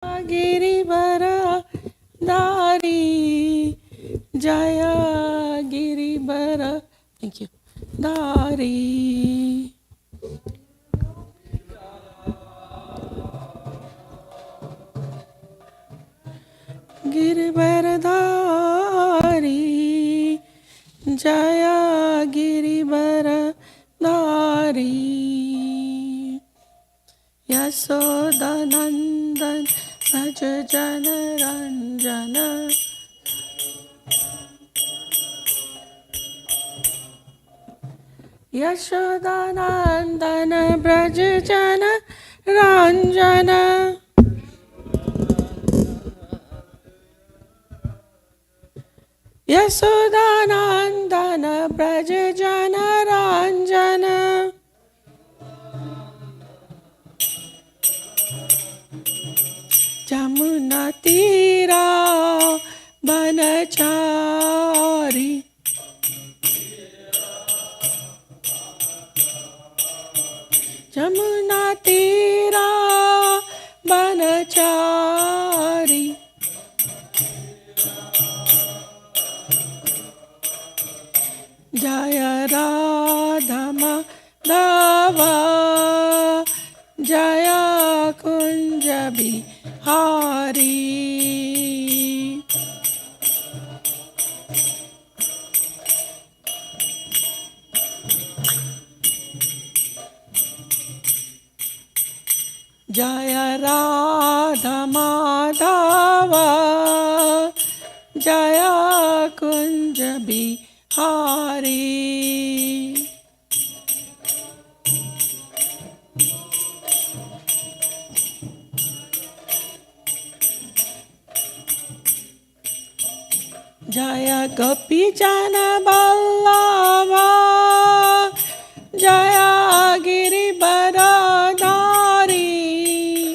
Giribara Dari Jaya Giribara. Thank you. Dari. Giribara Dari Jaya Giribara Dari Yasoda Nandan Raja Jana Ranjana Yashoda Nandana Braja Jana Ranjana Yasoda Nandana Braja Jana Ranjana Jamuna Tira Banachari Jamuna Tira Banachari Jaya Radha Madhava Jaya Kunja Bihari Jaya Radha Madhava Jaya Kunja Bihari Jaya Gopi Jana Ballava Jaya Giribara Dari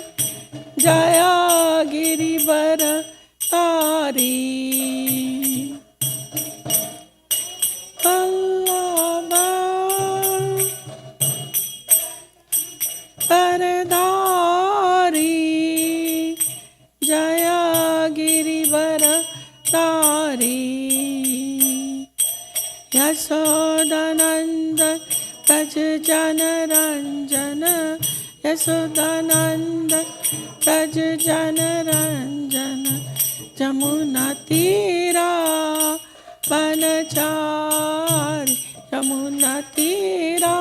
Jaya Giribara Dari Ballava Paradari Jaya Giribara Dari Yasodananda Braja Jana Ranjana Yasodananda Braja Jana Ranjana Jamuna Tira Banachari Jamuna Tira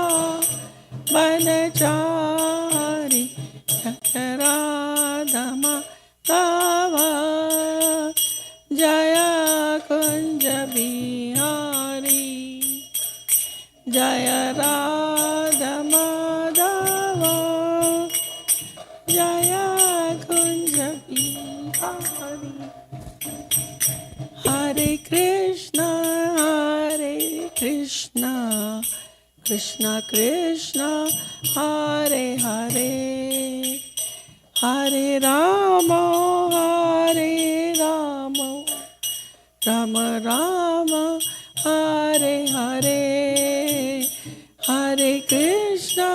Banachari Radha Madhava Jaya Kunja Bihari Jaya Radha Madhava Jaya Kunja Bihari Hare Krishna Krishna Krishna Hare Hare Hare Rama Hare Rama Rama Rama Hare Hare Hare Krishna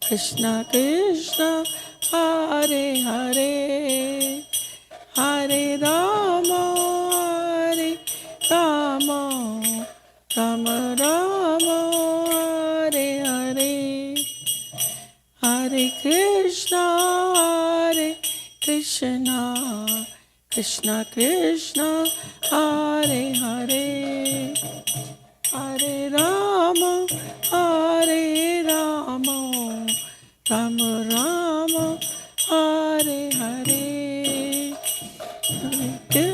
Krishna Krishna Hare Hare Hare Rama Rama Rama Rama Hare Hare Hare Krishna Krishna Krishna Hare Hare Hare Rama Rama Rama Hare Hare Hare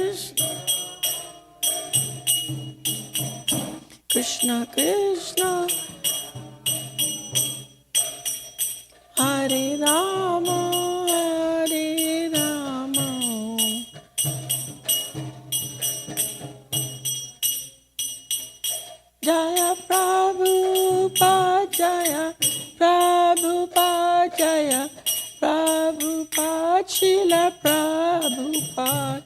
Krishna Krishna Hare Rama Jaya Prabhupada Jaya Prabhupada Jaya Prabhupada Srila Prabhupada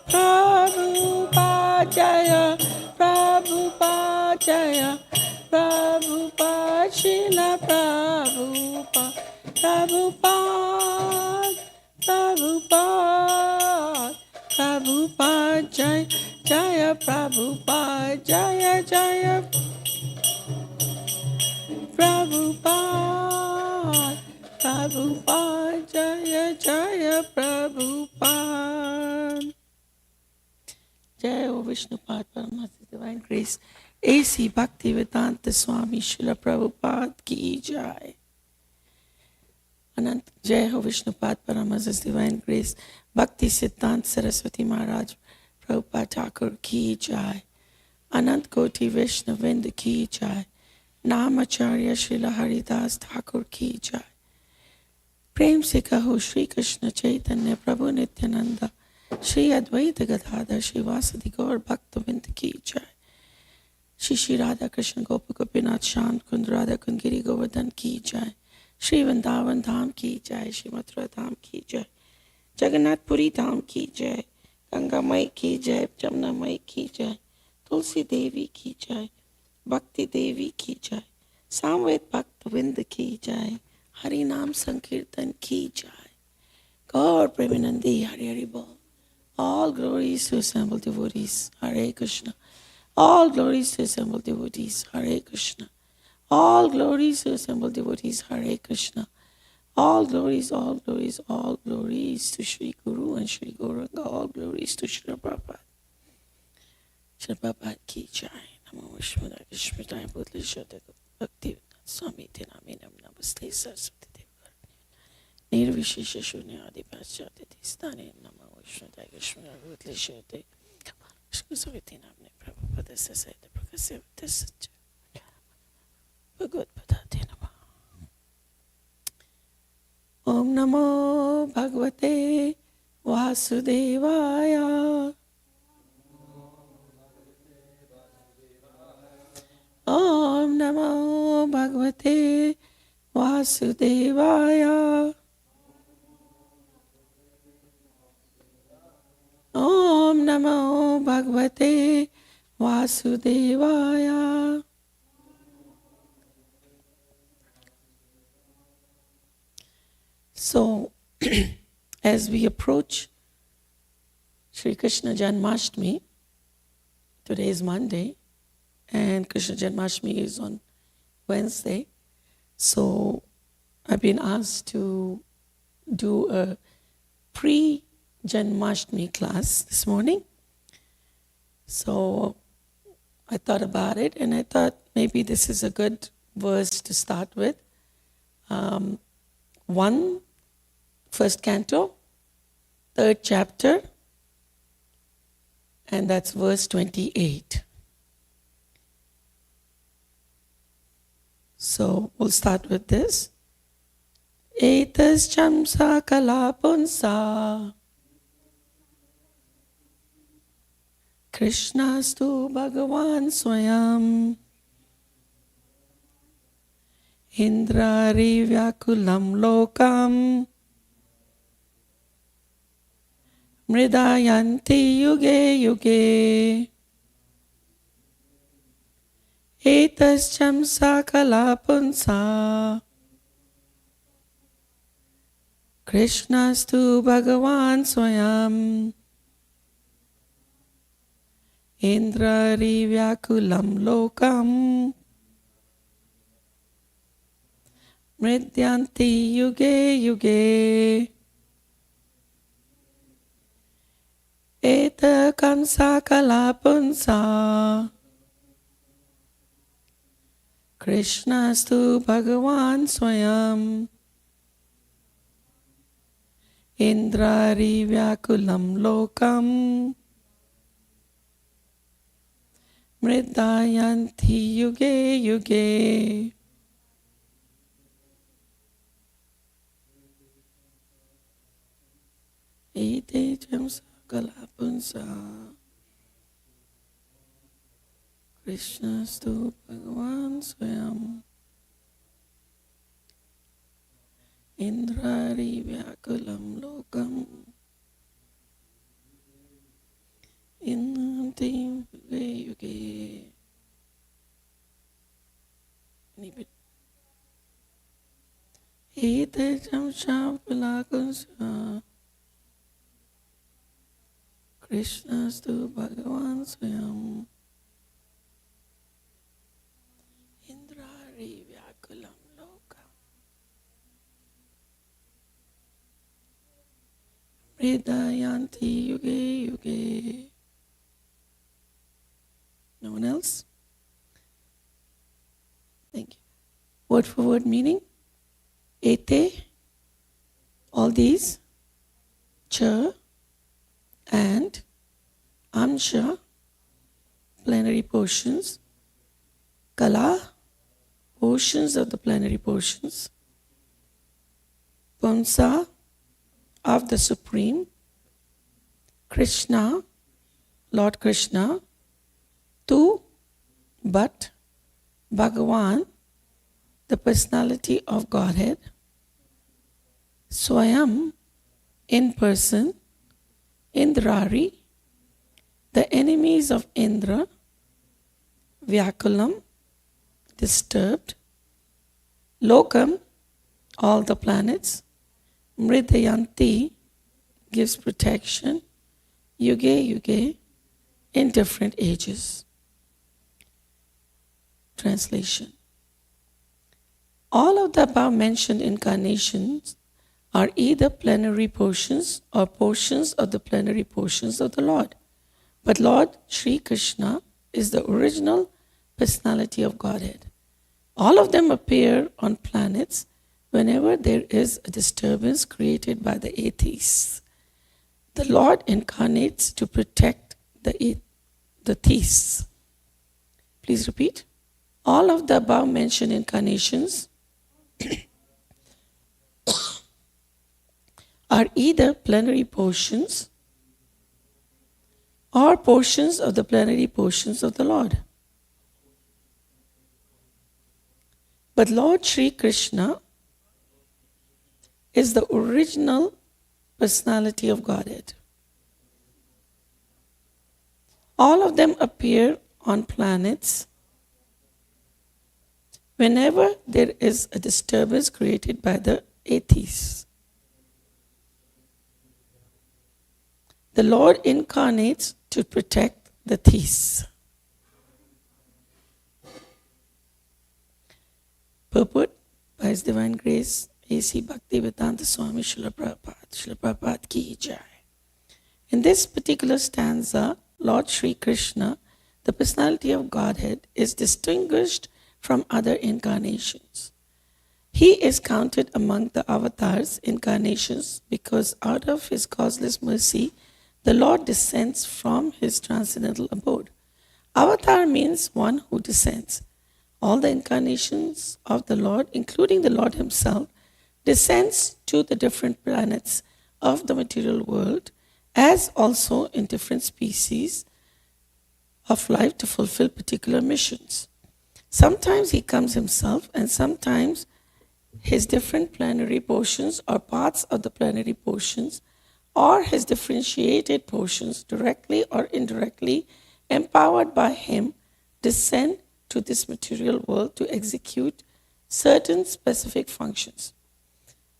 Prabhupada Jaya Prabhupada Jaya Prabhupada Srila Prabhupada Prabhupada, Prabhupada, Prabhupada, Jaya, Jaya, Prabhupada, Jaya, Jaya, Prabhupada, Prabhupada, Jaya, Jaya, Prabhupada. Jai O Vishnupad Paramahansa Divine Grace, A.C. Bhaktivedanta Swami Srila Prabhupada Ki Jai. Anant Jai Ho Vishnupad Paramahansa Divine Grace, Bhakti Siddhanta Saraswati Maharaj Prabhupada Thakur Ki Jai. Anant Koti Vishnavind Ki Jai. Namacharya Srila Haridas Thakur Ki Jai. Prem se kaho Shri Krishna Chaitanya Prabhu Nityananda Shri Advaita Gadadhar Shivasadi Gaur Bhaktavind Ki Jai. Shri Shri Radha Krishna Gopa Gopinath Sham Kund Radha Kund Giri Govardhan Ki Jai. Shri Vrindavan Dham Ki Jai. Shri Mathura Dham Ki Jai. Jagannath Puri Dham Ki Jai. Ganga Mai Ki Jai. Jamna Mai Ki Jai. Tulsi Devi Ki Jai. Bhakti Devi Ki Jai. Samved Bhaktavind Ki Jai. Hari Nam Sankirtan Ki Jai. God Premanandi Hari Hari Bol. All glories to assembled devotees, Hare Krishna. All glories to assembled devotees, Hare Krishna. All glories to assembled devotees, Hare Krishna. All glories, all glories, all glories to Shri Guru and Shri Gauranga. All glories to Shri Prabhupada. Shri Prabhupada Ki Jai. Namo Vishwadaya Vishwadaya Bodhishata Bhakti Swami Tinaminam Namaste Saraswati Devar. Nirvishesha Shunyadi Paschati Stani Namo Vishwadaya Vishwadaya Bodhishata Shri Namne Prabhupada Sasayata Prakasya Tasacha Bhagavad Padate Nama. Om Namo Bhagavate Vasudevaya. Om Namo Bhagavate Vasudevaya. Om Namo Bhagavate Vasudevaya. So, as we approach Shri Krishna Janmashtami, today is Monday, and Krishna Janmashtami is on Wednesday. So I've been asked to do a pre-Janmashtami class this morning. So I thought about it, and I thought maybe this is a good verse to start with. 1, first canto, 3rd chapter, and that's verse 28. So we'll start with this. Etas chamsa kalapunsa Krishnastu Bhagavan Swayam Indrari Vyakulam Lokam Mridayanti Yuge Yuge. Etas chamsa kalapunsa Krishnastu Bhagavan Swayam Indrari Vyakulam Lokam Mridyanti Yuge Yuge. Eta kamsa kalapunsa Krishnastu Bhagavan Swayam Indrari Vyakulam Lokam Mridayanti Yuge Yuge. Ete Jamsa Kalapunsa Krishnastu Bhagavan Swayam Indrari Vyakulam Lokam Indrati Yuge Yuge. Etejam Shamkulakunsa Krishnastu Bhagavan Swayam Indrari Vyakulam Loka Vedayanti Yuge Yuge. No one else? Thank you. Word for word meaning? Ete, all these, cha, and amsha, plenary portions, kala, portions of the plenary portions, pumsa, of the Supreme, Krishna, Lord Krishna, tu, but, Bhagavan, the personality of Godhead, Swayam, in person, Indrari, the enemies of Indra, Vyakulam, disturbed, Lokam, all the planets, Mridayanti, gives protection, Yuge Yuge, in different ages. Translation. All of the above mentioned incarnations are either plenary portions or portions of the plenary portions of the Lord. But Lord Sri Krishna is the original personality of Godhead. All of them appear on planets whenever there is a disturbance created by the atheists. The Lord incarnates to protect the theists. Please repeat. All of the above mentioned incarnations are either plenary portions or portions of the plenary portions of the Lord. But Lord Sri Krishna is the original personality of Godhead. All of them appear on planets whenever there is a disturbance created by the atheists. The Lord incarnates to protect the theists. Purport by His Divine Grace, A.C. Bhaktivedanta Swami Srila Prabhupada Ki Jai. In this particular stanza, Lord Sri Krishna, the personality of Godhead, is distinguished from other incarnations. He is counted among the avatars, incarnations, because out of His causeless mercy, the Lord descends from His transcendental abode. Avatar means one who descends. All the incarnations of the Lord, including the Lord Himself, descends to the different planets of the material world, as also in different species of life to fulfill particular missions. Sometimes He comes Himself, and sometimes His different plenary portions or parts of the plenary portions or His differentiated portions, directly or indirectly empowered by Him, descend to this material world to execute certain specific functions.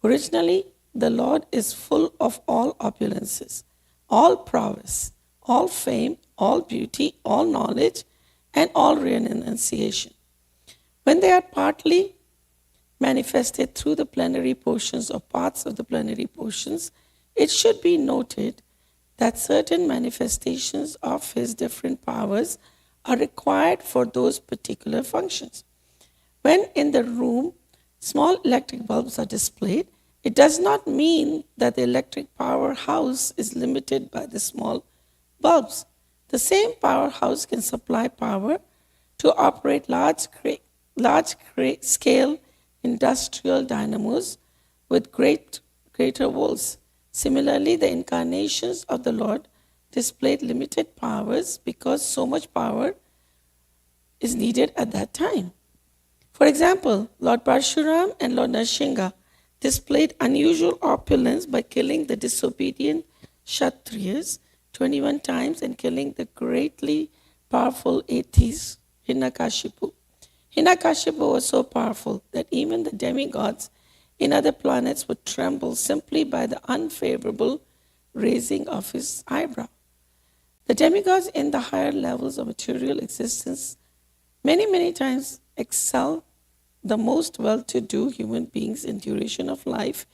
Originally, the Lord is full of all opulences, all prowess, all fame, all beauty, all knowledge, and all renunciation. When they are partly manifested through the plenary portions or parts of the plenary portions, it should be noted that certain manifestations of His different powers are required for those particular functions. When in the room small electric bulbs are displayed, it does not mean that the electric powerhouse is limited by the small bulbs. The same powerhouse can supply power to operate large-scale industrial dynamos with greater volts. Similarly, the incarnations of the Lord displayed limited powers because so much power is needed at that time. For example, Lord Parshuram and Lord Nrsimha displayed unusual opulence by killing the disobedient Kshatriyas 21 times and killing the greatly powerful atheist Hiranyakashipu. Hiranyakashipu was so powerful that even the demigods in other planets would tremble simply by the unfavorable raising of his eyebrow. The demigods in the higher levels of material existence many times excel the most well-to-do human beings in duration of life,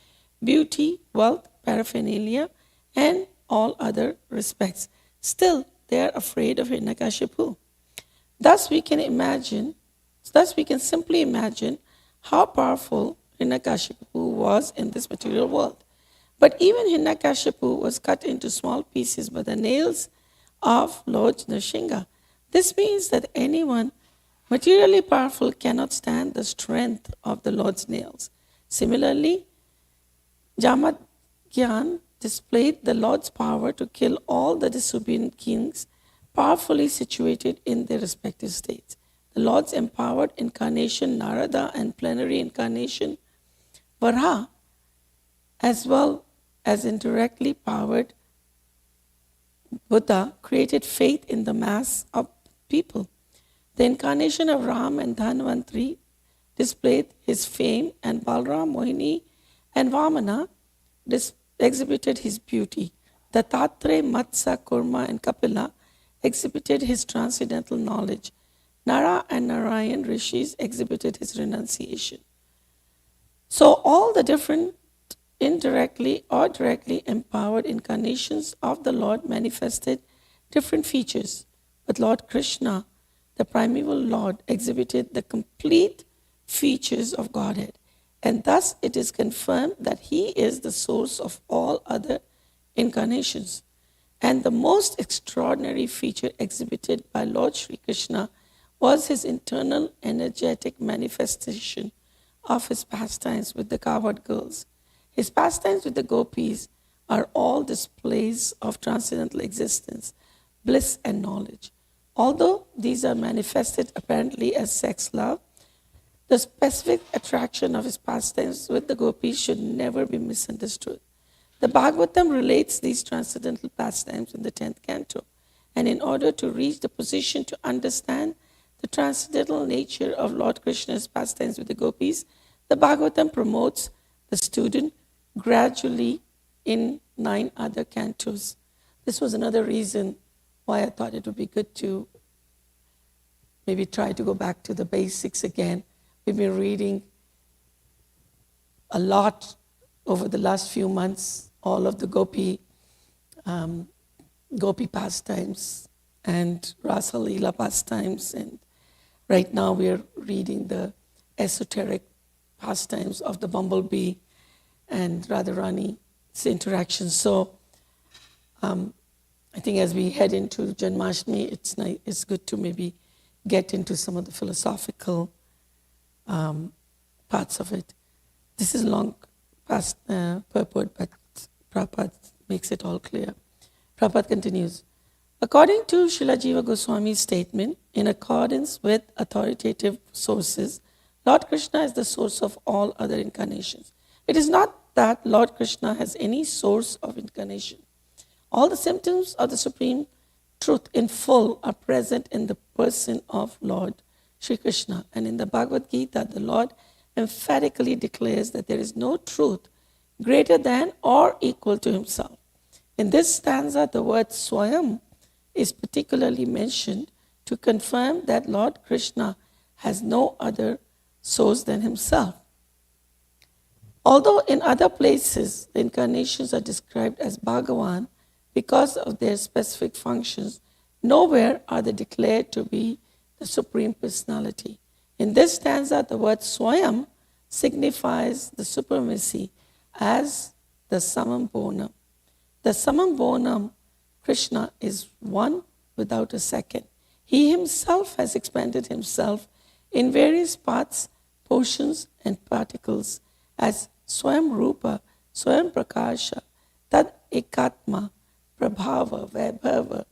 beauty, wealth, paraphernalia, and all other respects. Still, they are afraid of Hiranyakashipu. Thus, we can simply imagine how powerful Hiranyakashipu was in this material world. But even Hiranyakashipu was cut into small pieces by the nails of Lord Nrsimha. This means that anyone materially powerful cannot stand the strength of the Lord's nails. Similarly, Jamadagyan displayed the Lord's power to kill all the disobedient kings powerfully situated in their respective states. The Lord's empowered incarnation, Narada, and plenary incarnation, Varaha, as well as indirectly powered Buddha, created faith in the mass of people. The incarnation of Ram and Dhanvantari displayed his fame, and Balram, Mohini, and Vamana exhibited his beauty. Dattatreya, Matsya, Kurma, and Kapila exhibited his transcendental knowledge. Nara and Narayan rishis exhibited his renunciation. So all the different indirectly or directly empowered incarnations of the Lord manifested different features. But Lord Krishna, the primeval Lord, exhibited the complete features of Godhead. And thus it is confirmed that he is the source of all other incarnations. And the most extraordinary feature exhibited by Lord Sri Krishna was his internal energetic manifestation of his pastimes with the cowherd girls. His pastimes with the gopis are all displays of transcendental existence, bliss, and knowledge. Although these are manifested apparently as sex love, the specific attraction of his pastimes with the gopis should never be misunderstood. The Bhagavatam relates these transcendental pastimes in the 10th canto, and in order to reach the position to understand the transcendental nature of Lord Krishna's pastimes with the gopis, the Bhagavatam promotes the student gradually in 9 other cantos. This was another reason why I thought it would be good to maybe try to go back to the basics again. We've been reading a lot over the last few months, all of the gopi pastimes and Rasa Leela pastimes, and right now we're reading the esoteric pastimes of the bumblebee and Radharani's interaction. So I think as we head into Janmashtami, it's good to maybe get into some of the philosophical parts of it. This is a long purport, but Prabhupada makes it all clear. Prabhupada continues. According to Srila Jiva Goswami's statement, in accordance with authoritative sources, Lord Krishna is the source of all other incarnations. It is not that Lord Krishna has any source of incarnation. All the symptoms of the Supreme Truth in full are present in the person of Lord Sri Krishna. And in the Bhagavad Gita, the Lord emphatically declares that there is no truth greater than or equal to himself. In this stanza, the word Swayam is particularly mentioned to confirm that Lord Krishna has no other source than himself. Although in other places the incarnations are described as Bhagavan because of their specific functions, nowhere are they declared to be the Supreme Personality. In this stanza, the word Swayam signifies the supremacy as the Samam Bonam. The Samam Bonam, Krishna, is one without a second. He himself has expanded himself in various parts, portions, and particles as Swayam Rupa, Swayam Prakasha, Tad Ekatma, Prabhava, Vaibhava,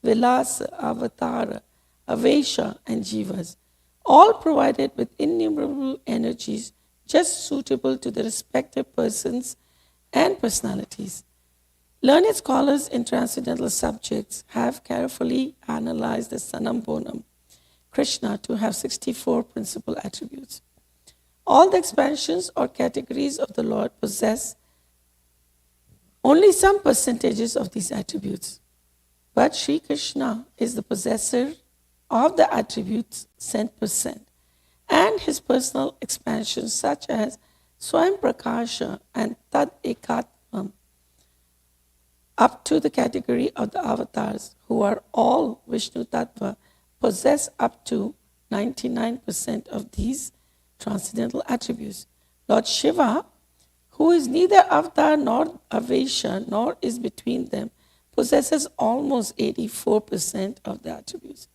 Vilasa, Avatara, Avesha, and Jivas, all provided with innumerable energies just suitable to the respective persons and personalities. Learned scholars in transcendental subjects have carefully analyzed the Sanam Bonam, Krishna, to have 64 principal attributes. All the expansions or categories of the Lord possess only some percentages of these attributes. But Sri Krishna is the possessor of the attributes %, and his personal expansions such as Swayam Prakasha and Tad Ekatmam, up to the category of the avatars, who are all Vishnu Tattva, possess up to 99% of these transcendental attributes. Lord Shiva, who is neither avatar nor avesha, nor is between them, possesses almost 84% of the attributes.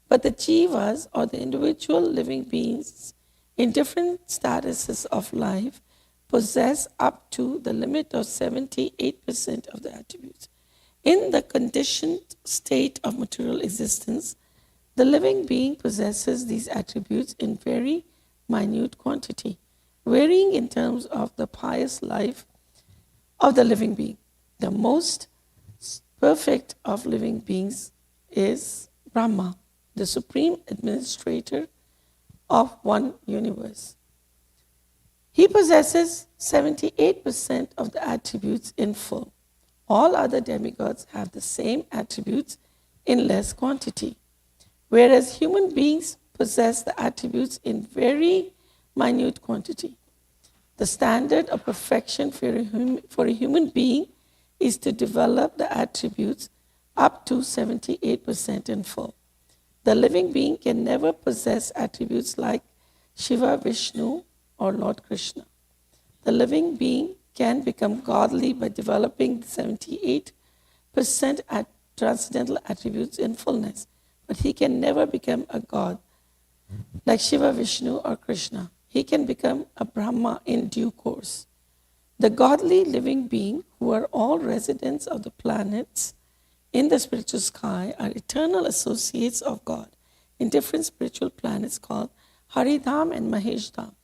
But the jivas, or the individual living beings in different statuses of life, possess up to the limit of 78% of the attributes. In the conditioned state of material existence, the living being possesses these attributes in very minute quantity, varying in terms of the pious life of the living being. The most perfect of living beings is Brahma, the supreme administrator of one universe. He possesses 78% of the attributes in full. All other demigods have the same attributes in less quantity, whereas human beings possess the attributes in very minute quantity. The standard of perfection for a human being is to develop the attributes up to 78% in full. The living being can never possess attributes like Shiva, Vishnu, or Lord Krishna. The living being can become godly by developing 78% transcendental attributes in fullness, but he can never become a god like Shiva, Vishnu, or Krishna. He can become a Brahma in due course. The godly living being, who are all residents of the planets in the spiritual sky, are eternal associates of God in different spiritual planets called Haridham and Maheshdham.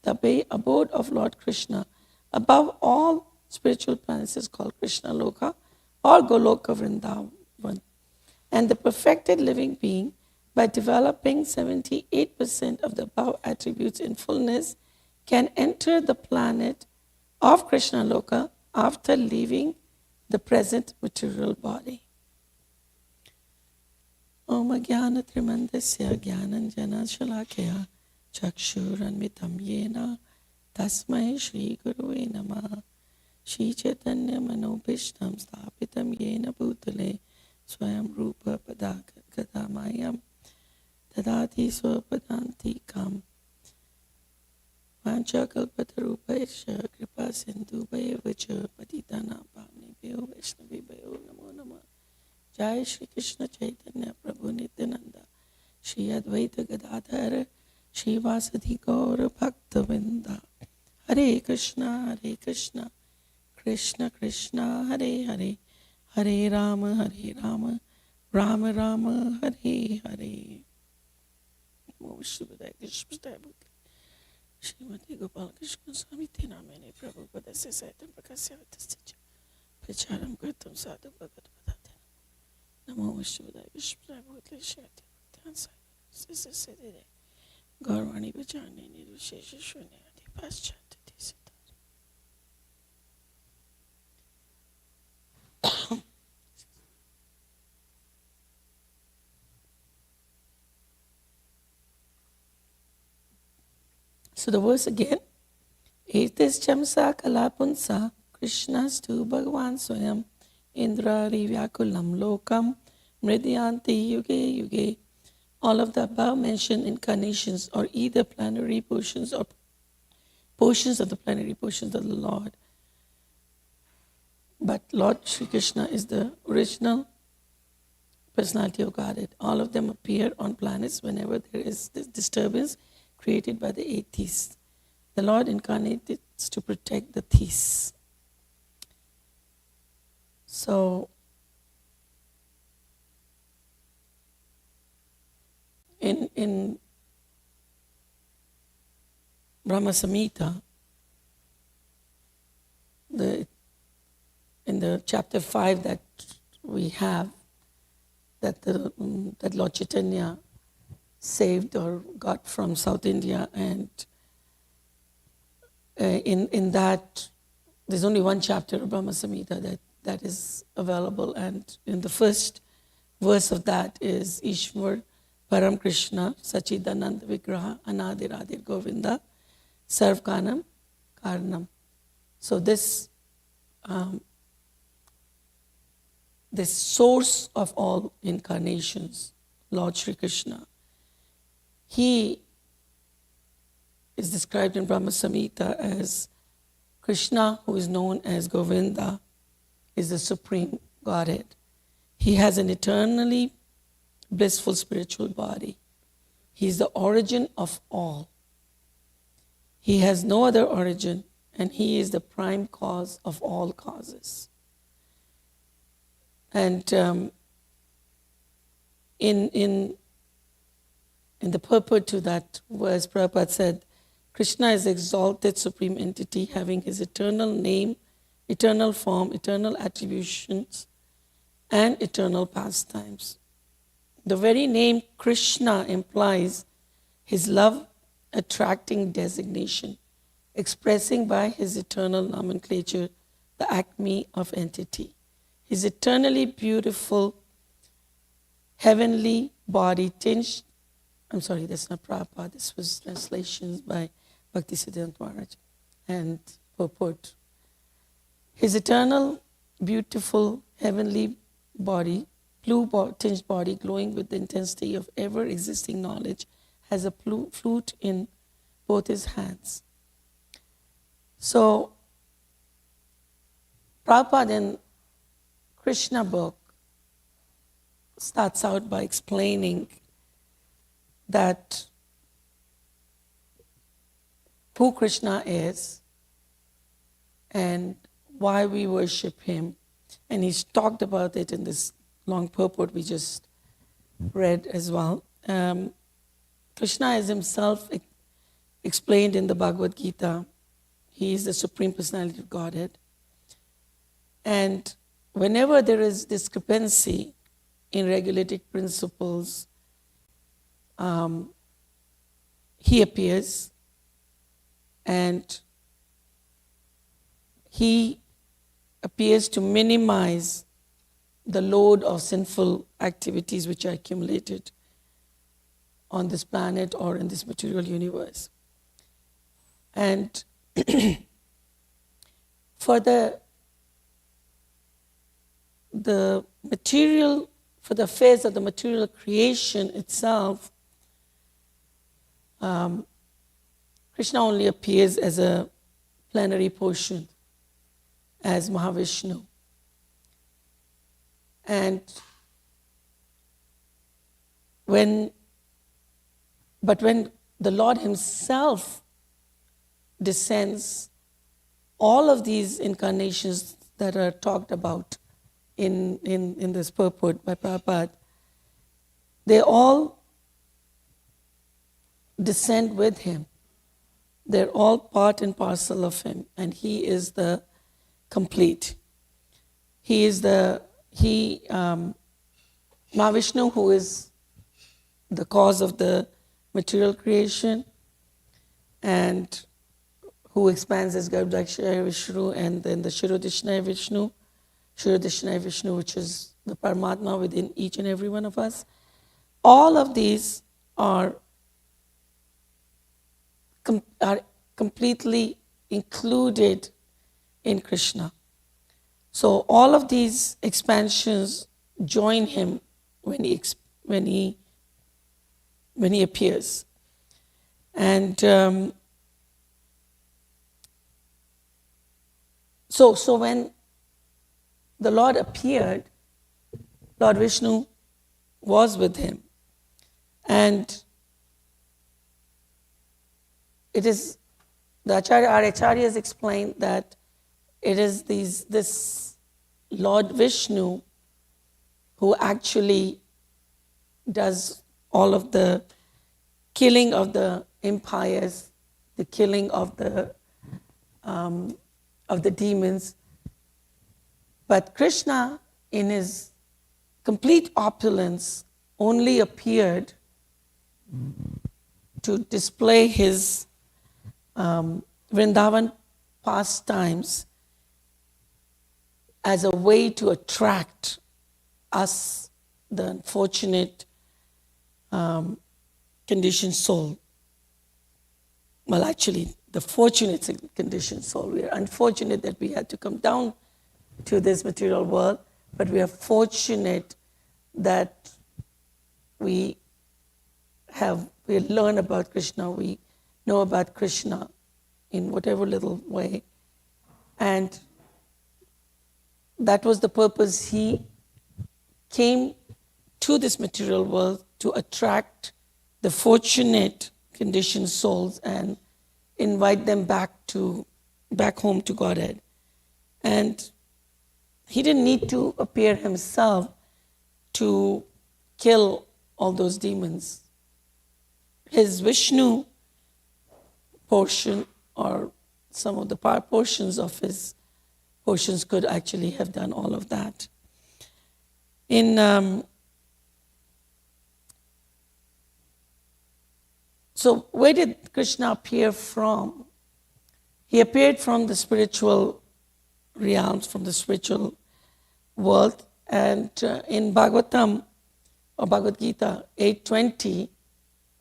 The abode of Lord Krishna above all spiritual planets is called Krishna Loka or Goloka Vrindavan. And the perfected living being, by developing 78% of the above attributes in fullness, can enter the planet of Krishna Loka after leaving the present material body. Om Jnana Trimandasya Jnananjana Shalakaya Chakshuranmitam Yena Tasmai Shri Gurave Namah Shri Chaitanya Manobhishtam Sthapitam Yena Bhutale Swayam Rupa Padakamayam Tadati Swapadantikam Vanchakalpatarupaisha Kripa Sindhuvacha Patitana Pavnibhyo Vaishnavibhyo Namo Namah. Jai Shri Krishna Chaitanya Prabhu Nityananda Shri Advaita Gadadhara Shri Vasadi Gaura Bhaktavinda. Hare Krishna, Krishna Krishna, Hare Hare, Hare Rama, Rama Rama, Hare Hare. Namo Shivadaya Krishna Shrimati Gopal Krishna Swami Tina Mene Prabhupada Se Saitam Prakasya Vatasticha Pracharam Kartam Sadhu Bhagat Vadate Namo Shivadaya Krishna Bhutli Shati Bhaktan Sai Sisa Sedide Gaurvani Vajani Nirvishesha Shunyati Paschat Tisita. So the verse again, Etis Chamsa Kalapunsa Krishnastu Bhagavan Swayam Indra Rivyakulam Lokam Mridyanti Yuge Yuge. All of the above mentioned incarnations are either plenary portions or portions of the plenary portions of the Lord. But Lord Sri Krishna is the original personality of Godhead. All of them appear on planets whenever there is this disturbance created by the atheists. The Lord incarnated to protect the theists. So, in Brahma Samhita, in the chapter 5 that we have, that Lord Chaitanya saved or got from South India and in that, there's only one chapter of Brahma Samhita that is available, and in the first verse of that is Ishwar Param Krishna Sachidananda Vigraha Anadiradir Govinda Sarvkanam Karanam. So this source of all incarnations, Lord Shri Krishna, he is described in Brahma Samhita as Krishna, who is known as Govinda, is the supreme Godhead. He has an eternally blissful spiritual body. He is the origin of all. He has no other origin, and he is the prime cause of all causes. And in the purport to that verse, Prabhupada said, Krishna is the exalted supreme entity having his eternal name, eternal form, eternal attributions, and eternal pastimes. The very name Krishna implies his love-attracting designation, expressing by his eternal nomenclature the acme of entity. His eternally beautiful heavenly body tinged, I'm sorry, that's not Prabhupada, this was translations by Bhaktisiddhanta Maharaj and purport. His eternal beautiful heavenly body, blue-tinged body glowing with the intensity of ever-existing knowledge, has a flute in both his hands. So, Prabhupada in Krishna book starts out by explaining that who Krishna is and why we worship him. And he's talked about it in this long purport we just read as well. Krishna is himself explained in the Bhagavad Gita. He is the Supreme Personality of Godhead. And whenever there is discrepancy in regulating principles, he appears and he appears to minimize the load of sinful activities which are accumulated on this planet or in this material universe. And for the material, for the affairs of the material creation itself, Krishna only appears as a plenary portion, as Mahavishnu. And when the Lord himself descends, all of these incarnations that are talked about in this purport by Prabhupada, they all descend with him. They're all part and parcel of him, and he is the complete. He is Mahavishnu, who is the cause of the material creation and who expands as Garbhodakshaya Vishnu, and then the Shirodishnaya Vishnu, which is the Paramatma within each and every one of us. All of these are completely included in Krishna. So all of these expansions join him when he appears. And so when the Lord appeared, Lord Vishnu was with him. And it is, our Acharyas explained that it is this Lord Vishnu who actually does all of the killing of the empires, the killing of the demons. But Krishna, in his complete opulence, only appeared to display his Vrindavan pastimes as a way to attract us, the unfortunate conditioned soul. Well, actually, the fortunate conditioned soul. We are unfortunate that we had to come down to this material world, but we are fortunate that we learn about Krishna, we know about Krishna in whatever little way. And that was the purpose. He came to this material world to attract the fortunate conditioned souls and invite them back home to Godhead. And he didn't need to appear himself to kill all those demons. His Vishnu portion, or some of the portions of his portions, could actually have done all of that. So where did Krishna appear from? He appeared from the spiritual realms, from the spiritual world. And in Bhagavatam, or Bhagavad Gita 8:20,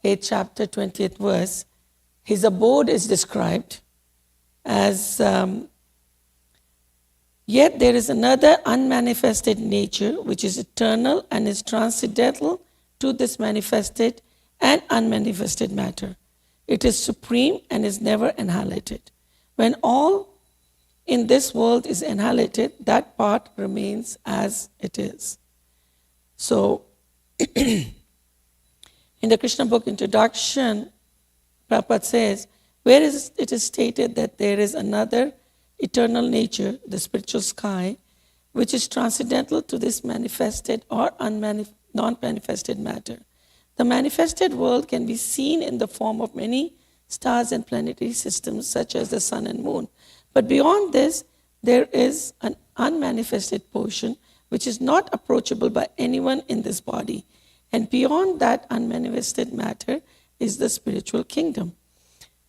8th chapter, 20th verse, his abode is described as, yet there is another unmanifested nature which is eternal and is transcendental to this manifested and unmanifested matter. It is supreme and is never annihilated. When all in this world is annihilated, that part remains as it is. So, in the Krishna book introduction, Prabhupada says, where it is stated that there is another eternal nature, the spiritual sky, which is transcendental to this manifested or non-manifested matter. The manifested world can be seen in the form of many stars and planetary systems, such as the sun and moon. But beyond this, there is an unmanifested portion which is not approachable by anyone in this body. And beyond that unmanifested matter is the spiritual kingdom.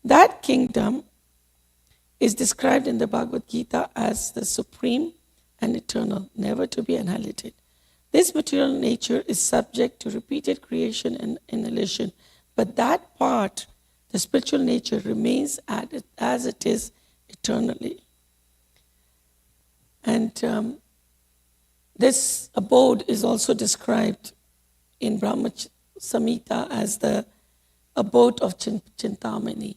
That kingdom is described in the Bhagavad Gita as the supreme and eternal, never to be annihilated. This material nature is subject to repeated creation and annihilation, but that part, the spiritual nature, remains as it is eternally. And this abode is also described in Brahma Samhita as the abode of Chintamani.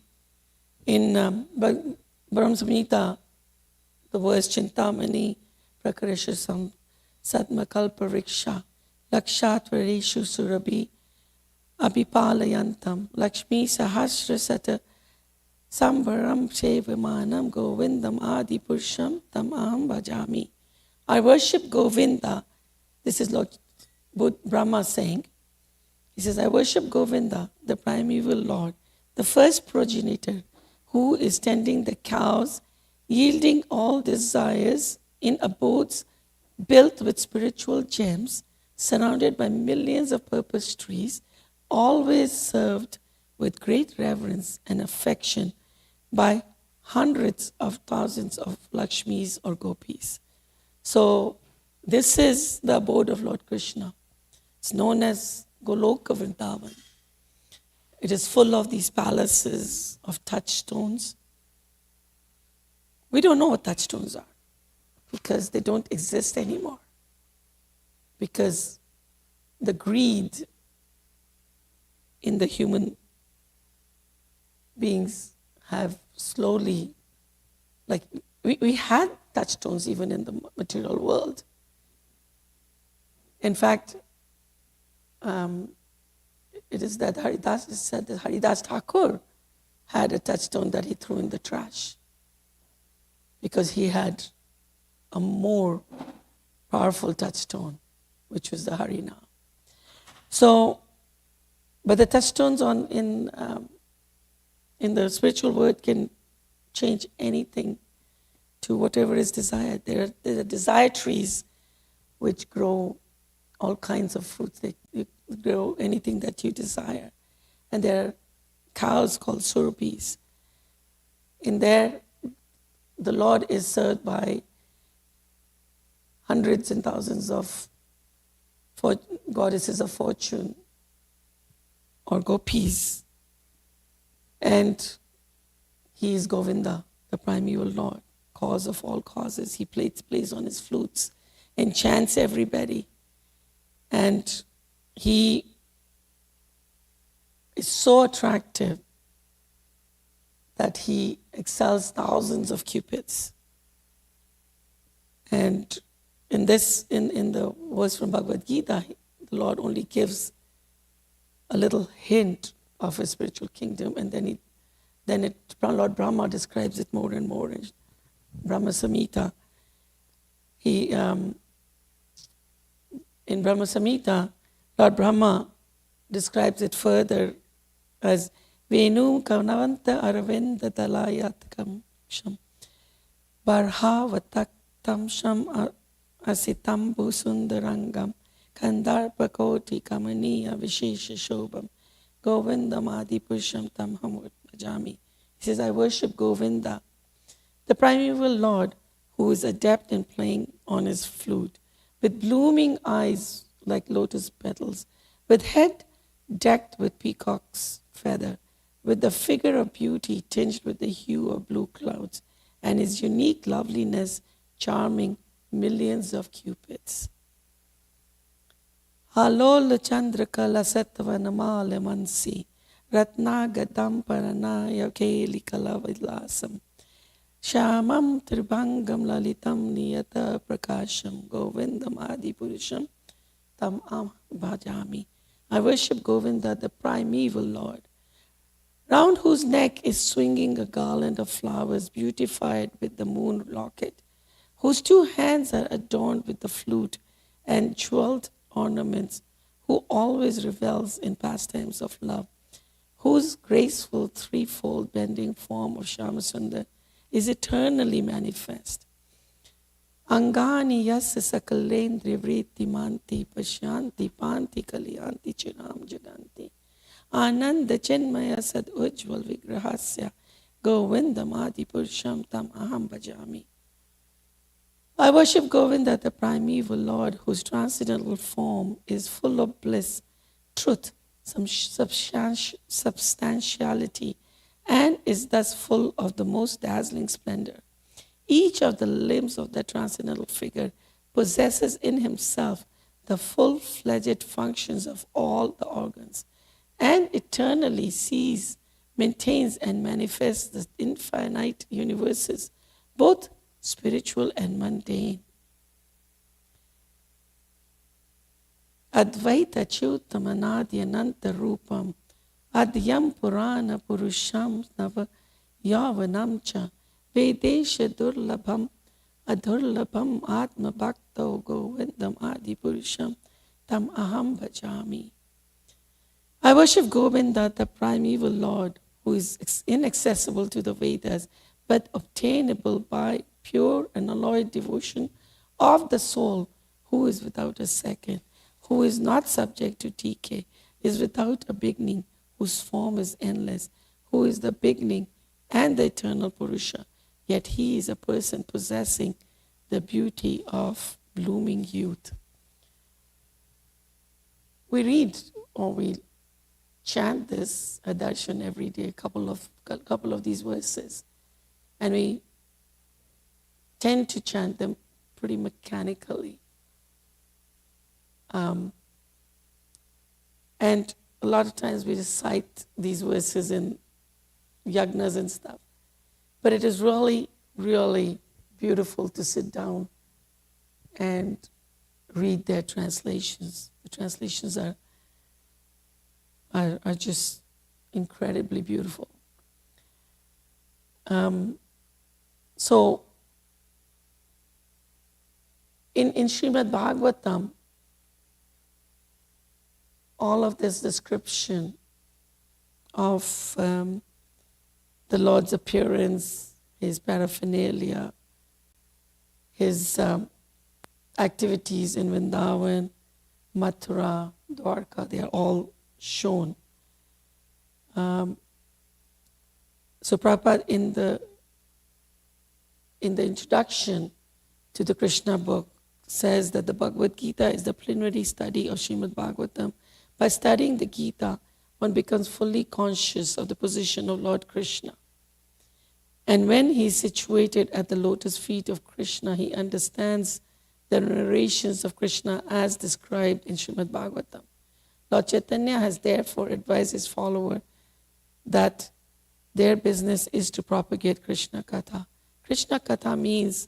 In Brahma Samhita, the words Chintamani, Prakarishasam, Sadmakalpa Riksha, Lakshatvareshu Surabhi, Abhipalayantam, Lakshmi Sahasra Sata, Samvaram Shevamanam Govindam Adi Purusham Tam Aham Bhajami. I worship Govinda. This is Lord Brahma saying. He says, I worship Govinda, the primeval Lord, the first progenitor, who is tending the cows, yielding all desires in abodes built with spiritual gems, surrounded by millions of purpose trees, always served with great reverence and affection by hundreds of thousands of Lakshmis or Gopis. So this is the abode of Lord Krishna. It's known as Goloka Vrindavan. It is full of these palaces of touchstones. We don't know what touchstones are because they don't exist anymore. Because the greed in the human beings have slowly, like we had touchstones even in the material world. In fact, it is that Haridas said that Haridas Thakur had a touchstone that he threw in the trash because he had a more powerful touchstone, which was the Harina. So, but the touchstones in the spiritual world can change anything to whatever is desired. There are desire trees which grow all kinds of fruits. They grow anything that you desire. And there are cows called surabhis. In there, the Lord is served by hundreds and thousands of goddesses of fortune or gopis. And he is Govinda, the primeval Lord, cause of all causes. He plays on his flutes and chants everybody. And he is so attractive that he excels thousands of cupids. And in the verse from Bhagavad Gita, the Lord only gives a little hint of a spiritual kingdom, and then Lord Brahma describes it more and more in Brahma Samhita. In Brahma Samhita, Lord Brahma describes it further as Venu Kaunavanta Aravinda Dalayatkam Sham Barhavataktam Sham Asitambu Sundarangam Kandarpakoti Kamaniya Vishesha Shobham Govindam Adipurusham Tam Hamut Bhajami. He says, I worship Govinda, the primeval Lord, who is adept in playing on his flute, with blooming eyes like lotus petals, with head decked with peacock's feather, with the figure of beauty tinged with the hue of blue clouds, and his unique loveliness charming millions of cupids. Halol Chandrakala Satvanamala Mansi Ratnagadam Paranaya Keli Kalavilasam Shamam Tribangam Lalitam Niyata Prakasham Govindam Adipurusham Tam Am Bhajami. I worship Govinda, the primeval Lord, round whose neck is swinging a garland of flowers beautified with the moon locket, whose two hands are adorned with the flute and jeweled ornaments, who always revels in pastimes of love, whose graceful threefold bending form of Shyamasundar is eternally manifest. Angani yasya sakalendri vritti manti pashyanti panti kalyanti chiram jaganti ananda chenmaya sad ujjval vigrahasya govindam adipurusham tam aham bhajami. I worship Govinda, the primeval Lord, whose transcendental form is full of bliss, truth, substantiality, and is thus full of the most dazzling splendor. Each of the limbs of that transcendental figure possesses in himself the full-fledged functions of all the organs, and eternally sees, maintains, and manifests the infinite universes, both spiritual and mundane. Advaita Chutamanadi Ananta Rupam Adyam Purana Purusham Nava Yavanamcha Vedesha Durlabham Adurlabham Atma Bhakto Govindam Adi Purusham Tam Aham Bhajami. I worship Govinda, the primeval Lord, who is inaccessible to the Vedas, but obtainable by pure and unalloyed devotion of the soul, who is without a second, who is not subject to decay, is without a beginning, whose form is endless, who is the beginning and the eternal Purusha, yet he is a person possessing the beauty of blooming youth. We read or we chant this darshan every day, a couple of these verses, and we tend to chant them pretty mechanically. And a lot of times we recite these verses in yagnas and stuff. But it is really, really beautiful to sit down and read their translations. The translations are just incredibly beautiful. So in Srimad Bhagavatam, all of this description of the Lord's appearance, his paraphernalia, his activities in Vrindavan, Mathura, Dwarka, they are all shown. So Prabhupada in the in the introduction to the Krishna book, says that the Bhagavad Gita is the plenary study of Srimad Bhagavatam. By studying the Gita, one becomes fully conscious of the position of Lord Krishna. And when he is situated at the lotus feet of Krishna, he understands the narrations of Krishna as described in Srimad Bhagavatam. Lord Chaitanya has therefore advised his follower that their business is to propagate Krishna Katha. Krishna Katha means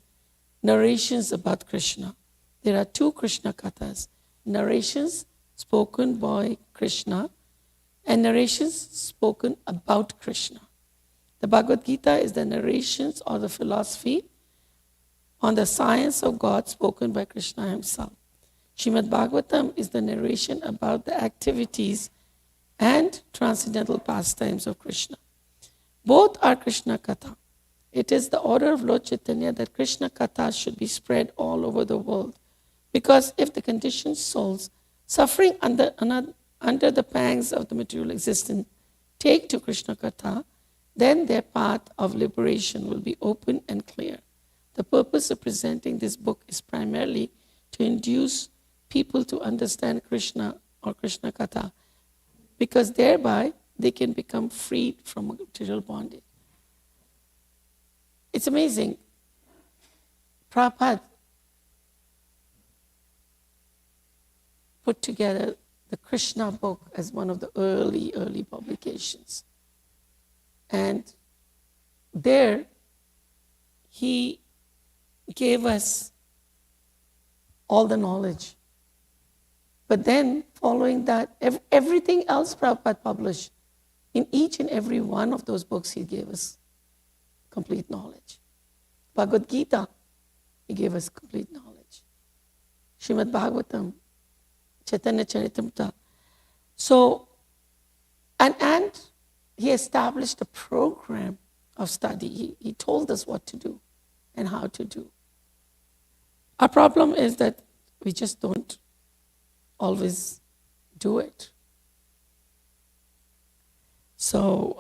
narrations about Krishna. There are two Krishna Kathas, narrations spoken by Krishna and narrations spoken about Krishna. The Bhagavad Gita is the narrations or the philosophy on the science of God spoken by Krishna himself. Srimad Bhagavatam is the narration about the activities and transcendental pastimes of Krishna. Both are Krishna Katha. It is the order of Lord Chaitanya that Krishna Katha should be spread all over the world. Because if the conditioned souls suffering under the pangs of the material existence take to Krishna Katha, then their path of liberation will be open and clear. The purpose of presenting this book is primarily to induce people to understand Krishna or Krishna Katha, because thereby they can become freed from material bondage. It's amazing. Prabhupada put together the Krishna book as one of the early publications. And there he gave us all the knowledge. But then following that, everything else Prabhupada published, in each and every one of those books he gave us complete knowledge. Bhagavad Gita, he gave us complete knowledge. Srimad Bhagavatam, Chaitanya Charitamrita. So, and he established a program of study. He told us what to do and how to do. Our problem is that we just don't always do it. So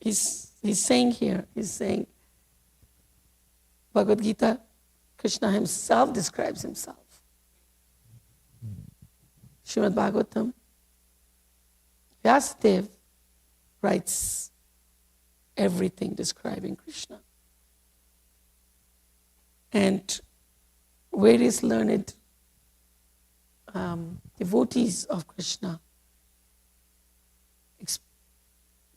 he's saying Bhagavad Gita, Krishna himself describes himself. Srimad Bhagavatam, Vyasadeva writes everything describing Krishna. And various learned devotees of Krishna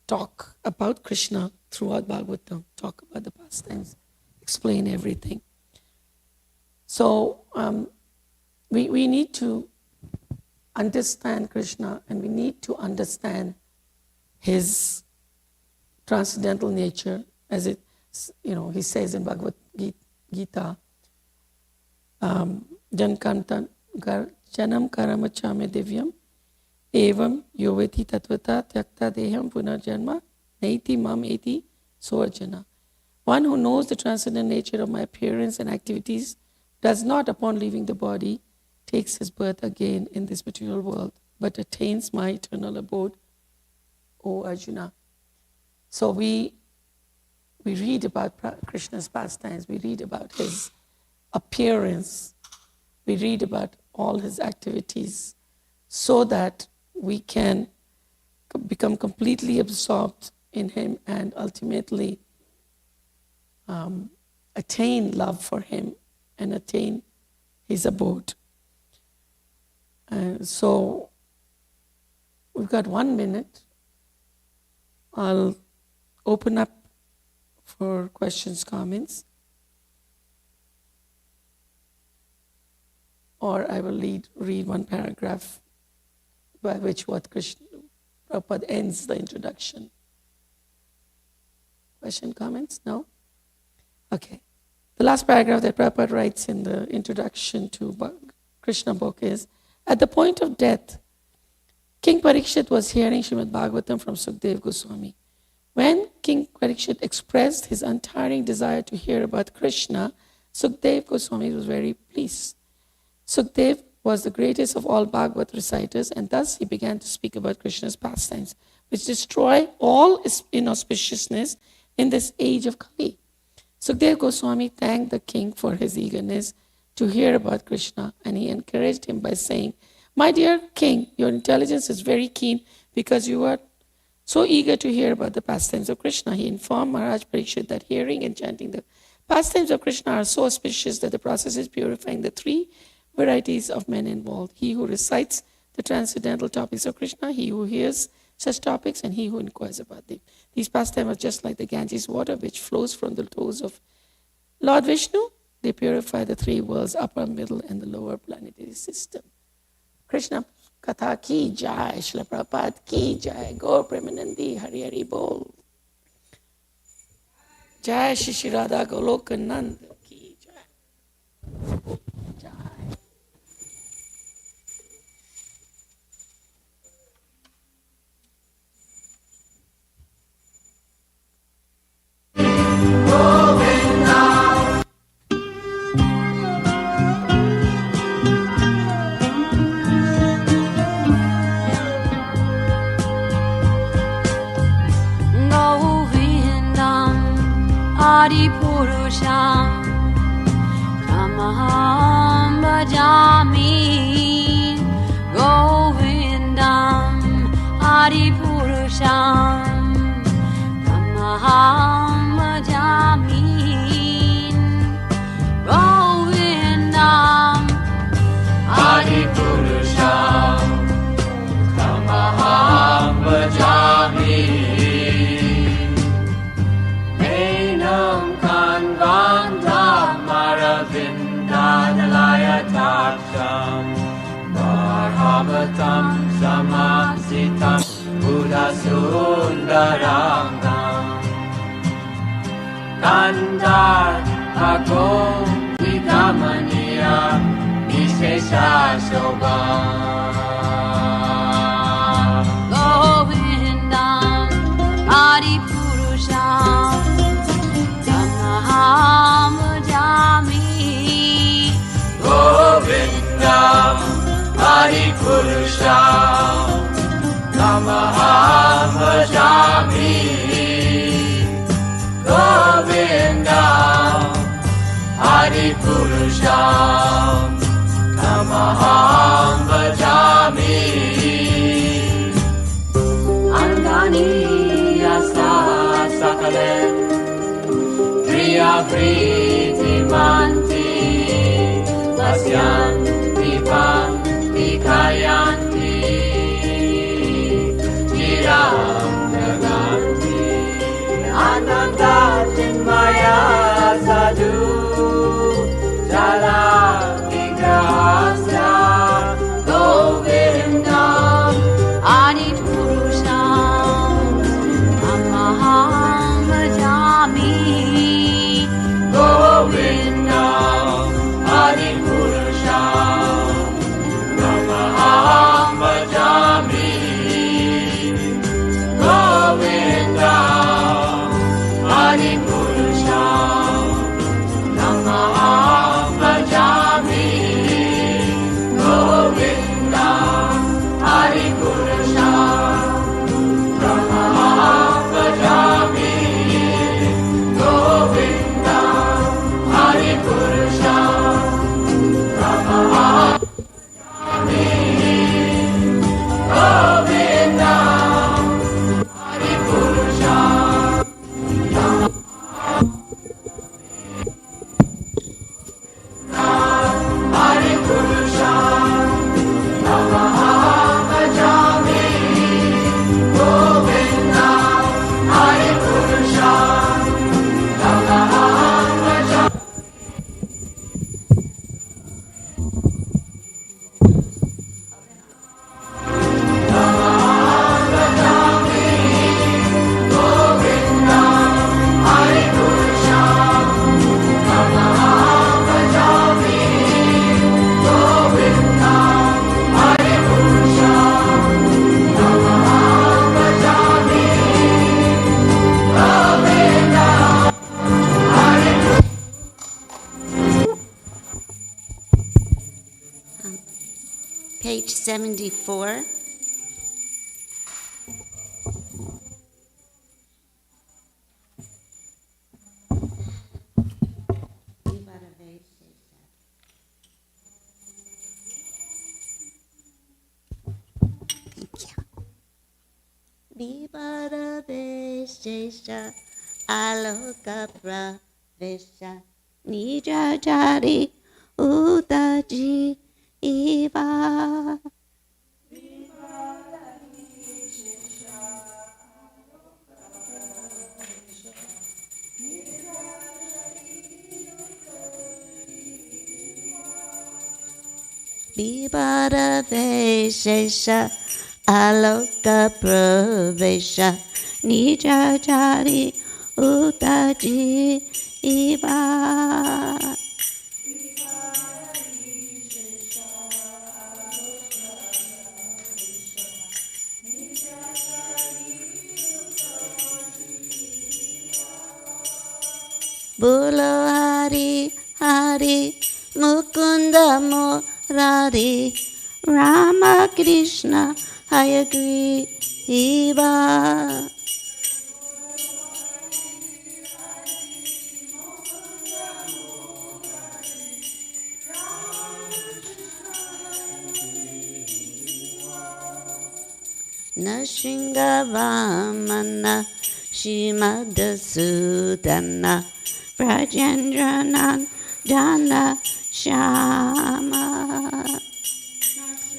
talk about Krishna throughout Bhagavatam, talk about the pastimes, explain everything. So we need to understand Krishna, and we need to understand his transcendental nature, as it, he says in Bhagavad Gita, janam karamachame divyam evam yoveti tatvata tyakta deham punarjanma naiti mam eti soarjana. One who knows the transcendent nature of my appearance and activities does not, upon leaving the body, takes his birth again in this material world, but attains my eternal abode, O Arjuna. So we read about Krishna's pastimes, we read about his appearance, we read about all his activities, so that we can become completely absorbed in him and ultimately attain love for him and attain his abode. So we've got 1 minute. I'll open up for questions, comments, or I will read one paragraph by which what Prabhupada ends the introduction. Question, comments? No? Okay. The last paragraph that Prabhupada writes in the introduction to Krishna book is, at the point of death, King Parikshit was hearing Srimad Bhagavatam from Sukadeva Goswami. When King Parikshit expressed his untiring desire to hear about Krishna, Sukadeva Goswami was very pleased. Sukadeva was the greatest of all Bhagavat reciters, and thus he began to speak about Krishna's pastimes, which destroy all inauspiciousness in this age of Kali. Sukdev Goswami thanked the king for his eagerness to hear about Krishna, and he encouraged him by saying, "My dear king, your intelligence is very keen because you are so eager to hear about the pastimes of Krishna." He informed Maharaj Parikshit that hearing and chanting the pastimes of Krishna are so auspicious that the process is purifying the three varieties of men involved: he who recites the transcendental topics of Krishna, he who hears such topics, and he who inquires about them. These pastimes are just like the Ganges water which flows from the toes of Lord Vishnu. They purify the three worlds, upper, middle, and the lower planetary system. Krishna Katha ki jai, Srila Prabhupada ki jai, Gaur Premanandi, Hari Hari Bol. Jai Shri Shri Radha Goloka Nand ki jai. Jai. Adi Purusham Tamaham Bhajami Govindam Adi Purusham Tamaham Bhajami Govindam Adi Purusham Tamaham Bhajami Taksham Marhamatam Samasitam Buddha Sundarangam Kandar Agom Vidamaniya Vishesha Shobham Govindam Adi Purusham Tamaham Bhajami Govindam Adi Purusham Tamaham Bhajami Govindam Adi Purusham Tamaham Bhajami Andani Yasa Sakale Priya Priti Manti Asyanti Panti Kayanti Chiram Naganti Ananda Chinmaya Sadhu Jala Vigrahasya Govindam Adi Purusham Tamaham Bhajami Govindam Adi Purusham Tamaham Bhajami Govindam Adi Purusham Tamaham Bhajami Govindam Adi Purusham Tamaham Bhajami Govindam Adi Purusham Tamaham Govindam Adi Purusham Adi Purusham Tamaham Bhajami Govindam Adi Purusham Tamaham Bhajami Page 74. Vivaraveshesha aloka pravesha nijajari utaji iva. Vivaraveshesha aloka pravesha nijajari utaji iva. Bolo Hari Hari Mukunda Murari Rama Krishna Hayagriva. Nashingavamana Shimadasudana Rajendranan Dana Shama.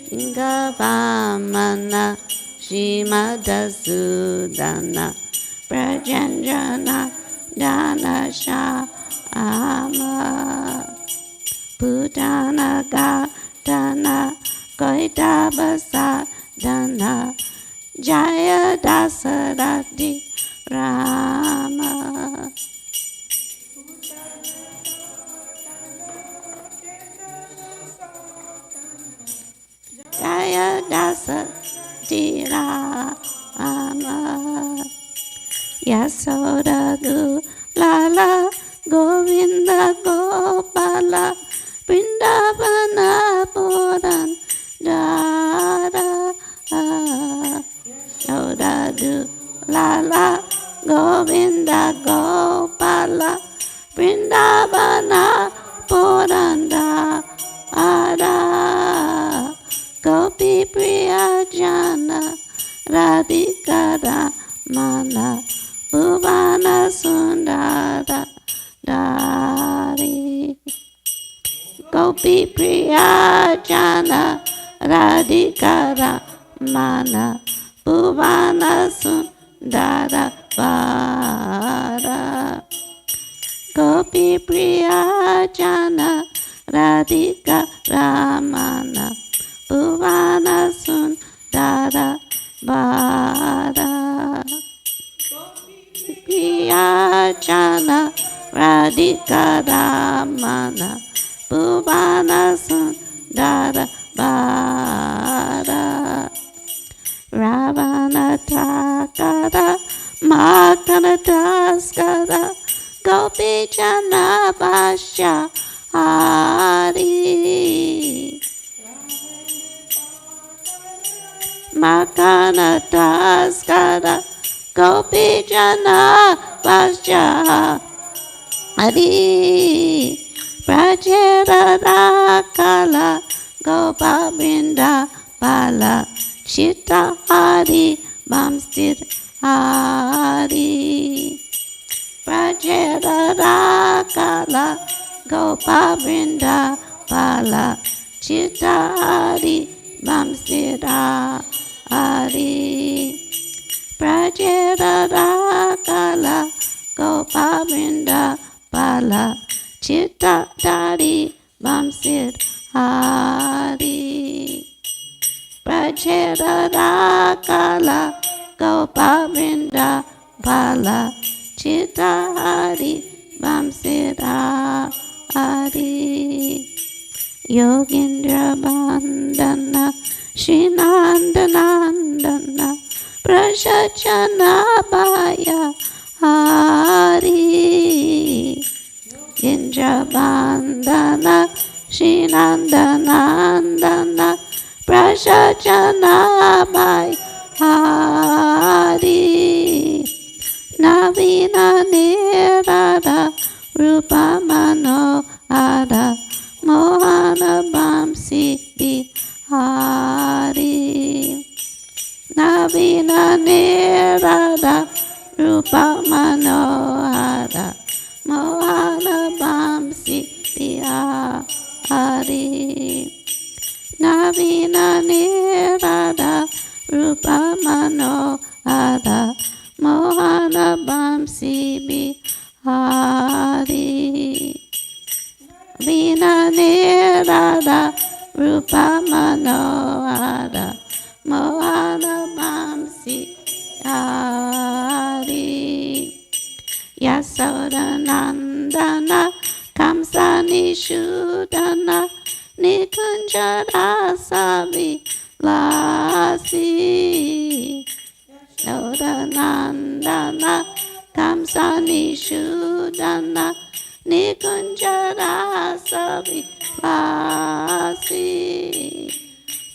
Shingavamana Shimadasudana Rajendrana Dana Shama. Putana Gatana Koitabasa Dana Jaya Dasarati Rama. Jaya Dasarati Rama. Yasoda Gulala Govinda Gopala Vrindavana Puran Dara. Yasoda Gulala Govinda Gopala Vrindavana Puran Dara. Gopi Priya Jana Radhika Ramana Bhuvana Sundara Dari. Gopi Priya Jana Radhika Ramana Bhuvana Sundara Vara. Gopi Priya Jana Radhika Ramana Bhuvana Sundara Vara. Priya Jana Radhika Ramana Bhuvana Sundara Vara. Ravana Takara Makana Taskara Gopi Jana Vasya Hari. Makana Taskara Gopi Jana Vasya Hari. Prajera Rakala Gopa Vrinda Pala Chitta Hari Bamstir Hari. Prajera Rakala Gopa Vrinda Pala Chitta Hari Bamstir Hari. Prajera Rakala Gopa Vrinda Pala Chitta Hari Bamstir Hari. Prajera Rakala Gopa Vrinda Pala Chitta Hari Bamstir Hari. Yogindra Bandana Srinandanandana Prashachana Bhaya Hari. Indra Bandana Srinandanandana Prashachana Bhaya Hari. Navina Nirada Rupa Manohara Mohana Bamsi Bihari. Navina nirada rupa manohara mohana bamsi bihari. Navina nirada rupa manohara mohana bamsi bihari. Vina nirada rupa manohara mohana bamsi hari. Yasoda nandana kamsani shudana nikunjara savi lasi. Yasoda nandana kamsani shudana nikunjara savi lasi.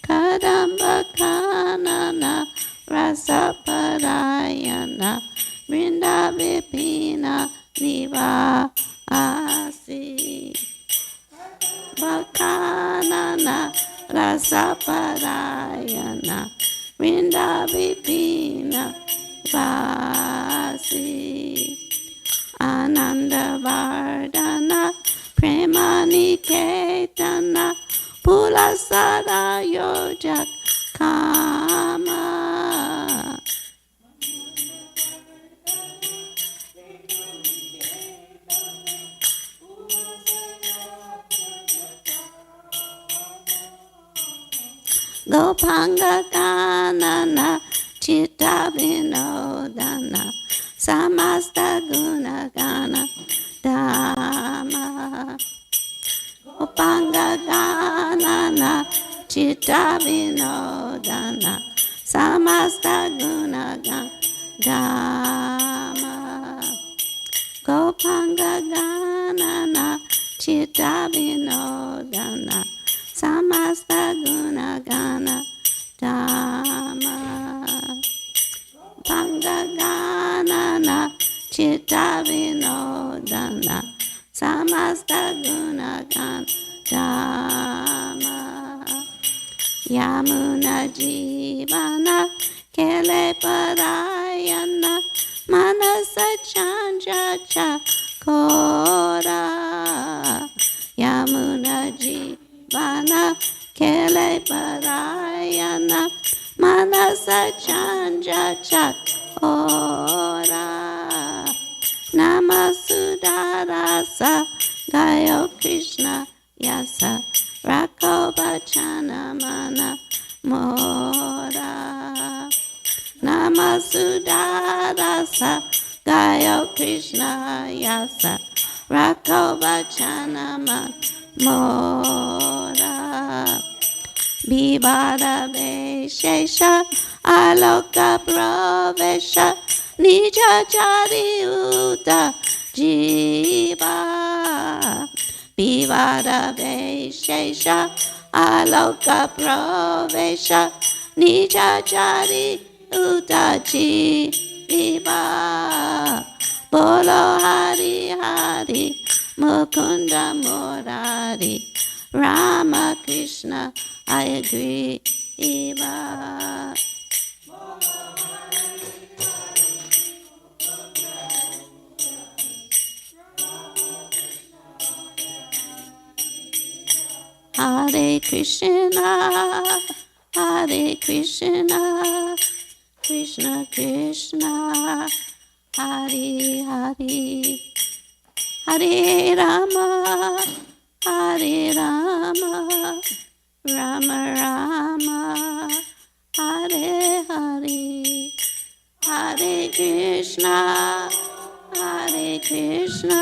Kadamba kanana rasa parayana Vrinda vipina nivasi. Bakanana rasa parayana Vrinda vipina vasi. Ananda vardana premani ketana Pulasada yojak kama. Gopanga kanana chitta vinodana samasta guna gana dhamma. Gopanga ganana chitta vinodana samasta guna gana dhamma. Gopanga ganana chitta vinodana samasta guna gana dhamma. Panga ganana chitta vinodana samasta guna gana dhamma. Yamuna jivana kele parayana manasa chanja chakora. Yamuna jivana kele parayana manasa chanja chakora. Namasudarasa gayo Krishna yasa rako bachana mana mora. Namasudarasa gayo Krishna yasa rako bachana mana mora. Vivada veshesha aloka pravesha nija jari uta jiva. Vivada veshesha aloka pravesha nija jari uta jiva. Bolo hari hari mukunda murari Rama Krishna I agree Eva. Hare Krishna, Hare Krishna, Krishna Krishna, Hare Hare, Hare Rama, Hare Rama, Rama Rama, Hare Hare, Hare Krishna, Hare Krishna,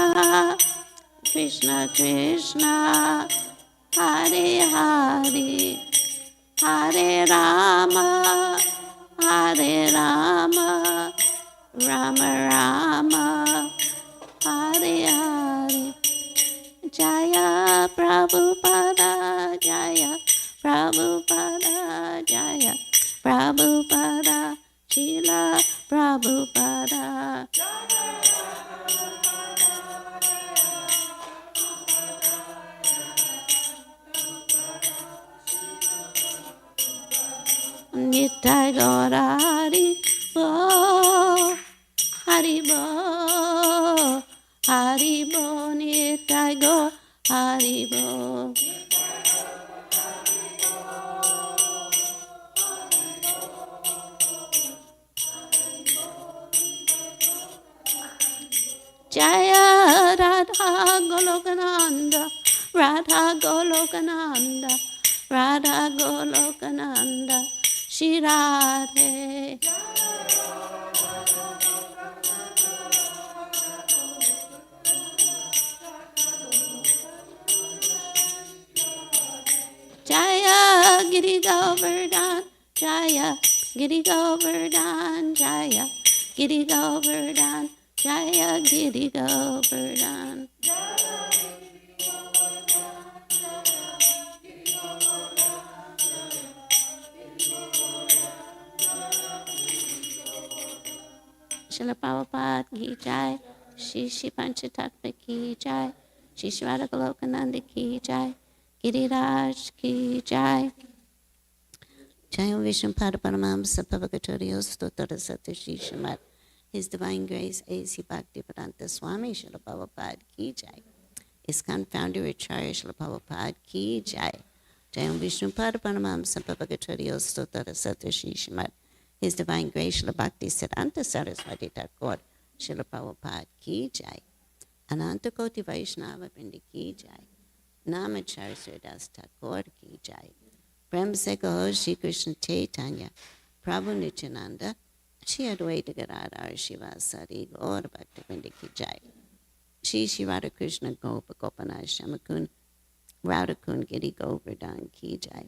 Krishna Krishna, Hare Hare, Hare Rama, Hare Rama, Rama Rama, Hare Hare. Jaya Prabhupada, Jaya Prabhupada, Jaya Prabhupada, Srila Prabhupada. Nitai Gaurari, Haribo, Haribo, Haribo, Nitai Gaur, Haribo. Jaya Radha Golokananda, Radha Golokananda, Radha Golokananda, Shri Radhe. Jaya Giri Govardhan, Jaya Giri Govardhan, Jaya Giri Govardhan, Jaya Giri Govardhan. Srila Prabhupada ki jai, Shri Panchatattva ki jai, Shri Radha Golokananda ki jai, Giriraj ki jai. Jai Vishnu Pada Paramamsa Pavagatoriyo Stottara Satashi Shamat. His Divine Grace A.C. Bhaktivedanta Swami Srila Prabhupada ki jai. ISKCON Founder Acharya Srila Prabhupada ki jai. Jai Vishnu Pada Paramamsa Pavagatoriyo Stottara Satashi Shamat. His Divine Grace Srila Bhakti Siddhanta Saraswati Thakur Srila Prabhupada ki jai. Ananta Koti Vaishnava Vrinda ki jai. Namacharya Sridas Thakur ki jai. Prem se kaho Shri Krishna Chaitanya Prabhu Nityananda Shri Advaita Gadadhar Shivasari Gaur Bhakta Vrinda ki jai. Shri Radha Krishna Gopa Gopanath Shamakun Radhakun Giri Govardhan ki jai.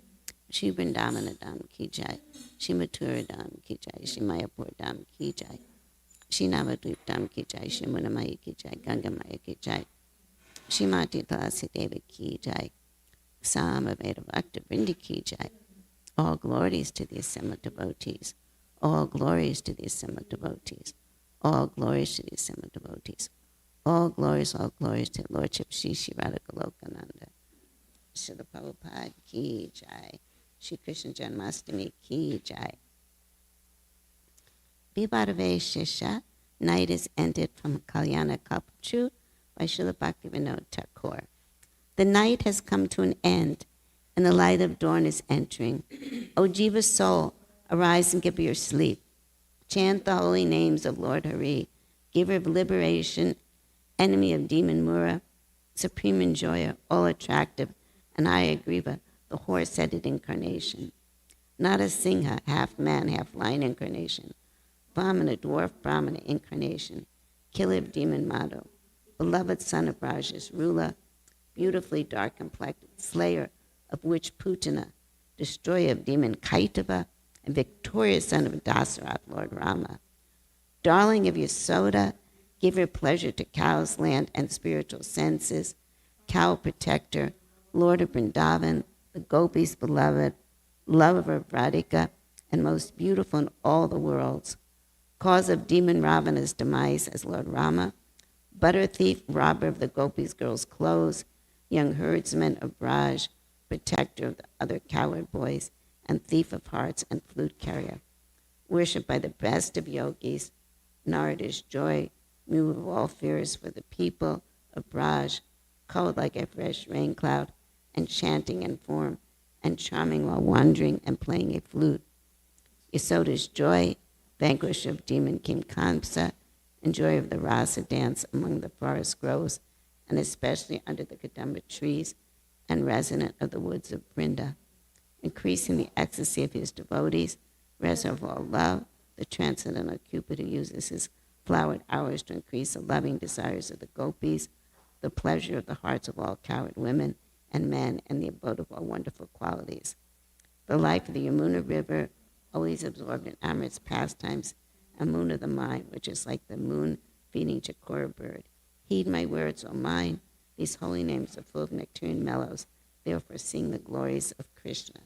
Shri Vrindavana Dham ki jai. Shri Mathura Dham ki jai. Shri Mayapur Dham ki jai. Shri Navadvip Dham ki jai. Shri Munamaya ki jai. Ganga Maya ki jai. Shri Mati Tulasi Deva ki jai. Samaveda Bhakta Vrinda ki jai. All glories to the assembled devotees. All glories to the assembled devotees. All glories to the assembled devotees. All glories to Lordship Shri Radha Golokananda. Srila Prabhupada ki jai. Shri Krishna Janmastami ki jai. Vibhadave Shisha, night is ended from Kalyana Kalpachu by Srila Bhaktivinoda Thakur. The night has come to an end, and the light of dawn is entering. O Jiva soul, arise and give your sleep. Chant the holy names of Lord Hari, giver of liberation, enemy of demon Mura, supreme enjoyer, all attractive, and Ayagriva, the horse-headed incarnation. Narasingha, half man, half lion incarnation. Brahmana, dwarf Brahmana incarnation. Killer of demon Madhu, beloved son of Rajas, ruler, beautifully dark-complected, slayer of witch Putana, destroyer of demon Kaitava, and victorious son of Dasarath, Lord Rama. Darling of Yasoda, giver of pleasure to cows, land, and spiritual senses, cow protector, Lord of Vrindavan, the gopis' beloved, lover of Radhika, and most beautiful in all the worlds. Cause of demon Ravana's demise as Lord Rama, butter thief, robber of the gopis' girls' clothes, young herdsman of Braj, protector of the other coward boys, and thief of hearts and flute carrier. Worshipped by the best of yogis, Narada's joy, move of all fears for the people of Braj, cold like a fresh rain cloud, enchanting in form, and charming while wandering and playing a flute. Yasoda's joy, vanquisher of demon King Kamsa, and joy of the rasa dance among the forest groves, and especially under the kadamba trees, and resident of the woods of Brinda. Increasing the ecstasy of his devotees, reservoir of love, the transcendental Cupid who uses his flowered hours to increase the loving desires of the gopis, the pleasure of the hearts of all coward women and men, and the abode of all wonderful qualities. The life of the Yamuna River, always absorbed in amorous pastimes, and moon of the mind, which is like the moon feeding Chakora bird. Heed my words, O mind. These holy names are full of nectarine mellows. Therefore sing the glories of Krishna.